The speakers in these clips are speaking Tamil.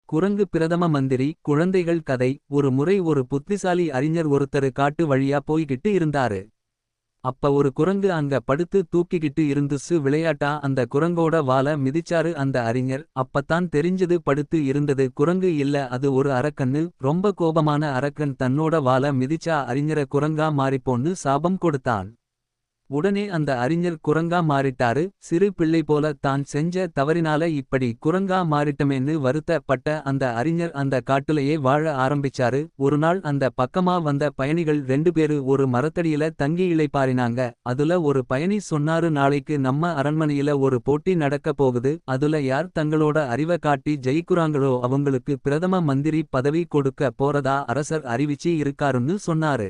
குரங்கு பிரதம மந்திரி குழந்தைகள் கதை. ஒரு முறை ஒரு புத்திசாலி அறிஞர் ஒருத்தரு காட்டு வழியா போய்கிட்டு இருந்தாரு. அப்ப ஒரு குரங்கு அங்க படுத்து தூக்கிக்கிட்டு இருந்துச்சு. விளையாட்டா அந்த குரங்கோட வால மிதிச்சாரு அந்த அறிஞர். அப்பத்தான் தெரிஞ்சது படுத்து இருந்தது குரங்கு இல்ல, அது ஒரு அரக்கன்னு. ரொம்ப கோபமான அரக்கன் தன்னோட வால மிதிச்சா அறிஞர குரங்கா மாறிப்போன்னு சாபம் கொடுத்தான். உடனே அந்த அறிஞர் குரங்கா மாறிட்டாரு. சிறு பிள்ளை போல தான் செஞ்ச தவறினால இப்படி குரங்கா மாறிட்டமேன்னு வருத்தப்பட்ட அந்த அறிஞர் அந்த காட்டுலயே வாழ ஆரம்பிச்சாரு. ஒரு நாள் அந்த பக்கமா வந்த பயணிகள் 2 பேரு ஒரு மரத்தடியில தங்கி இளைப்பாறினாங்க. அதுல ஒரு பயணி சொன்னாரு, நாளைக்கு நம்ம அரண்மனையில ஒரு போட்டி நடக்க போகுது. அதுல யார் தங்களோட அறிவ காட்டி ஜெயிக்குறாங்களோ அவங்களுக்கு பிரதம மந்திரி பதவி கொடுக்க போறதா அரசர் அறிவிச்சு இருக்காருன்னு சொன்னாரு.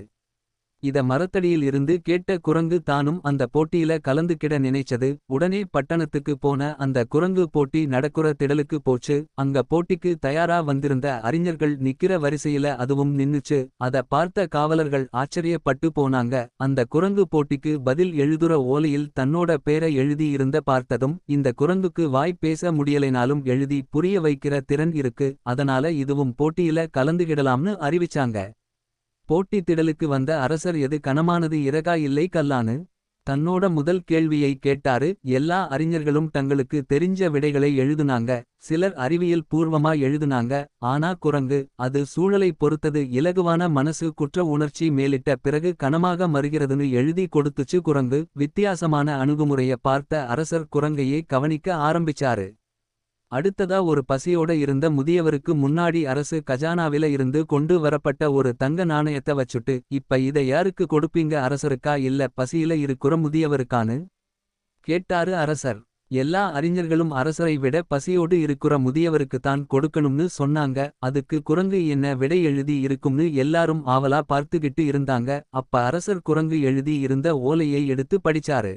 இத மரத்தடியில் இருந்து கேட்ட குரங்கு தானும் அந்த போட்டியில கலந்துக்கிட நினைச்சது. உடனே பட்டணத்துக்கு போன அந்த குரங்கு போட்டி நடக்குற திடலுக்கு போச்சு. அங்க போட்டிக்கு தயாரா வந்திருந்த அறிஞர்கள் நிக்கிற வரிசையில அதுவும் நின்னுச்சு. அத பார்த்த காவலர்கள் ஆச்சரியப்பட்டு போனாங்க. அந்த குரங்கு போட்டிக்கு பதில் எழுதுற ஓலையில் தன்னோட பேர எழுதி இருந்த பார்த்ததும், இந்த குரங்குக்கு வாய் பேச முடியலைனாலும் எழுதி புரிய வைக்கிற திறன் இருக்கு, அதனால இதுவும் போட்டியில கலந்துகிடலாம்னு அறிவிச்சாங்க. போட்டி திடலுக்கு வந்த அரசர் எது கனமானது இறகா இல்லை கல்லானு தன்னோட முதல் கேள்வியை கேட்டாரு. எல்லா அறிஞர்களும் தங்களுக்கு தெரிஞ்ச விடைகளை எழுதுனாங்க. சிலர் அறிவியல் பூர்வமா எழுதுனாங்க. ஆனா குரங்கு, அது சூழலை பொறுத்தது, இலகுவான மனசு குற்ற உணர்ச்சி மேலிட்ட பிறகு கனமாக மறுகிறதுன்னு எழுதி கொடுத்துச்சு. குரங்கு வித்தியாசமான அணுகுமுறைய பார்த்த அரசர் குரங்கையே கவனிக்க ஆரம்பிச்சாரு. அடுத்ததா ஒரு பசியோட இருந்த முதியவருக்கு முன்னாடி அரசு கஜானாவில இருந்து கொண்டு வரப்பட்ட ஒரு தங்க நாணயத்த வச்சுட்டு, இப்ப இத யாருக்கு கொடுப்பீங்க, அரசருக்கா இல்ல பசியில இருக்குற முதியவருக்கான்னு கேட்டாரு அரசர். எல்லா அறிஞர்களும் அரசரை விட பசியோடு இருக்குற முதியவருக்கு தான் கொடுக்கணும்னு சொன்னாங்க. அதுக்கு குரங்கு என்ன விடை எழுதி இருக்கும்னு எல்லாரும் ஆவலா பார்த்துகிட்டு இருந்தாங்க. அப்ப அரசர் குரங்கு எழுதி இருந்த ஓலையை எடுத்து படிச்சாரு.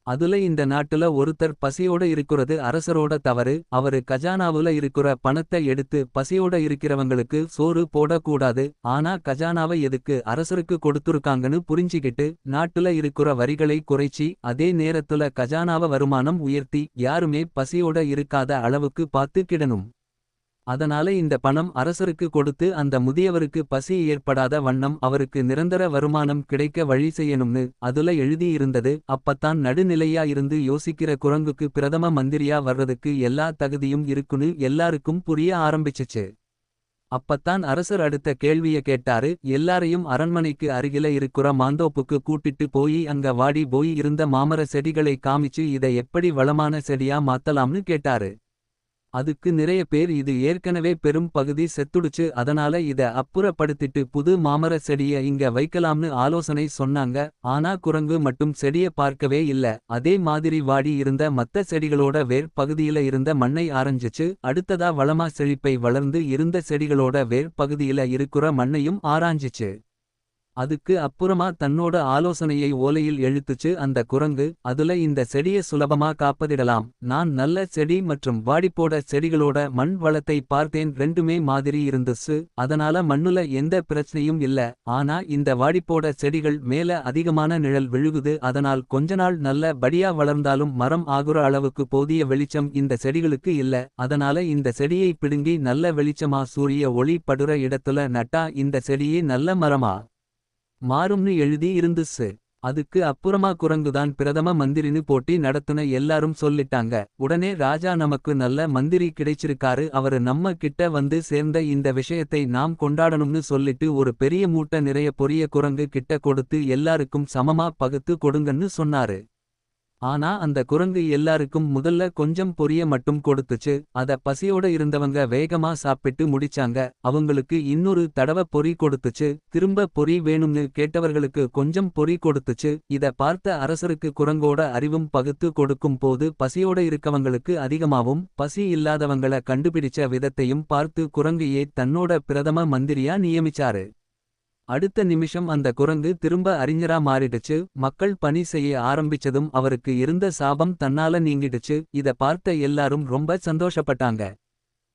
அதுல இந்த நாட்டுல ஒருத்தர் பசியோட இருக்குறது அரசரோட தவறு. அவரு கஜானாவுல இருக்குற பணத்தை எடுத்து பசியோட இருக்கிறவங்களுக்கு சோறு போடக்கூடாது. ஆனா கஜானாவை எதுக்கு அரசருக்கு கொடுத்துருக்காங்கன்னு புரிஞ்சிக்கிட்டு நாட்டுல இருக்குற வரிகளை குறைச்சி அதே நேரத்துல கஜானாவ வருமானம் உயர்த்தி யாருமே பசியோட இருக்காத அளவுக்கு பாத்துக்கிடணும். அதனால இந்த பணம் அரசருக்கு கொடுத்து அந்த முதியவருக்கு பசி ஏற்படாத வண்ணம் அவருக்கு நிரந்தர வருமானம் கிடைக்க வழி செய்யணும்னு அதுல எழுதி இருந்தது. அப்பத்தான் நடுநிலையா இருந்து யோசிக்கிற குரங்குக்கு பிரதம மந்திரியா வர்றதுக்கு எல்லா தகுதியும் இருக்குன்னு எல்லாருக்கும் புரிய ஆரம்பிச்சுச்சு. அப்பத்தான் அரசர் அடுத்த கேள்விய கேட்டாரு. எல்லாரையும் அரண்மனைக்கு அருகில இருக்குற மாந்தோப்புக்கு கூட்டிட்டு போய் அங்க வாடி போய் இருந்த மாமர செடிகளை காமிச்சு இத எப்படி வளமான செடியா மாத்தலாம்னு கேட்டாரு. அதுக்கு நிறைய பேர் இது ஏற்கனவே பெரும் பகுதி செத்துடுச்சு, அதனால இத அப்புறப்படுத்திட்டு புது மாமர செடிய இங்க வைக்கலாம்னு ஆலோசனை சொன்னாங்க. ஆனா குரங்கு மட்டும் செடிய பார்க்கவே இல்ல. அதே மாதிரி வாடி இருந்த மத்த செடிகளோட வேர் பகுதியில இருந்த மண்ணை ஆராய்ஞ்சுச்சு. அடுத்ததா வளமா செழிப்பை வளர்ந்து இருந்த செடிகளோட வேர் பகுதியில இருக்குற மண்ணையும் ஆராய்ஞ்சுச்சு. அதுக்கு அப்புறமா தன்னோட ஆலோசனையை ஓலையில் எழுத்துச்சு அந்த குரங்கு. அதுல இந்த செடிய சுலபமா காப்பதிடலாம். நான் நல்ல செடி மற்றும் வாடிப்போட செடிகளோட மண் வளத்தை பார்த்தேன், ரெண்டுமே மாதிரி இருந்துச்சு. அதனால மண்ணுல எந்த பிரச்சனையும் இல்ல. ஆனா இந்த வாடிப்போட செடிகள் மேல அதிகமான நிழல் விழுகுது, அதனால் கொஞ்ச நாள் நல்ல படியா வளர்ந்தாலும் மரம் ஆகுற அளவுக்கு போதிய வெளிச்சம் இந்த செடிகளுக்கு இல்ல. அதனால இந்த செடியை பிடுங்கி நல்ல வெளிச்சமா சூரிய ஒளி படுற இடத்துல நட்டா இந்த செடியே நல்ல மரமா மாறும்னு எழுதி இருந்துச்சு. அதுக்கு அப்புறமா குரங்குதான் பிரதம மந்திரின்னு போட்டி நடத்துன எல்லாரும் சொல்லிட்டாங்க. உடனே ராஜா நமக்கு நல்ல மந்திரி கிடைச்சிருக்காரு, அவரு நம்ம கிட்ட வந்து சேர்ந்த இந்த விஷயத்தை நாம் கொண்டாடணும்னு சொல்லிட்டு ஒரு பெரிய மூட்டை நிறைய பொரிய குரங்கு கிட்ட கொடுத்து எல்லாருக்கும் சமமா பகுத்து கொடுங்கன்னு சொன்னாரு. ஆனா அந்த குரங்கு எல்லாருக்கும் முதல்ல கொஞ்சம் பொரிய மட்டும் கொடுத்துச்சு. அத பசியோட இருந்தவங்க வேகமா சாப்பிட்டு முடிச்சாங்க. அவங்களுக்கு இன்னொரு தடவ பொரி கொடுத்துச்சு. திரும்ப பொரி வேணும்னு கேட்டவர்களுக்கு கொஞ்சம் பொரி கொடுத்துச்சு. இத பார்த்த அரசருக்கு குரங்கோட அறிவும் பகுத்து கொடுக்கும் போது பசியோட இருக்கவங்களுக்கு அதிகமாவும் பசி இல்லாதவங்கள கண்டுபிடிச்ச விதத்தையும் பார்த்து குரங்கையே தன்னோட பிரதம மந்திரியா நியமிச்சாரு. அடுத்த நிமிஷம் அந்த குரங்கு திரும்ப அறிஞரா மாறிடுச்சு. மக்கள் பணி செய்ய ஆரம்பிச்சதும் அவருக்கு இருந்த சாபம் தன்னால நீங்கிடுச்சு. இத பார்த்த எல்லாரும் ரொம்ப சந்தோஷப்பட்டாங்க.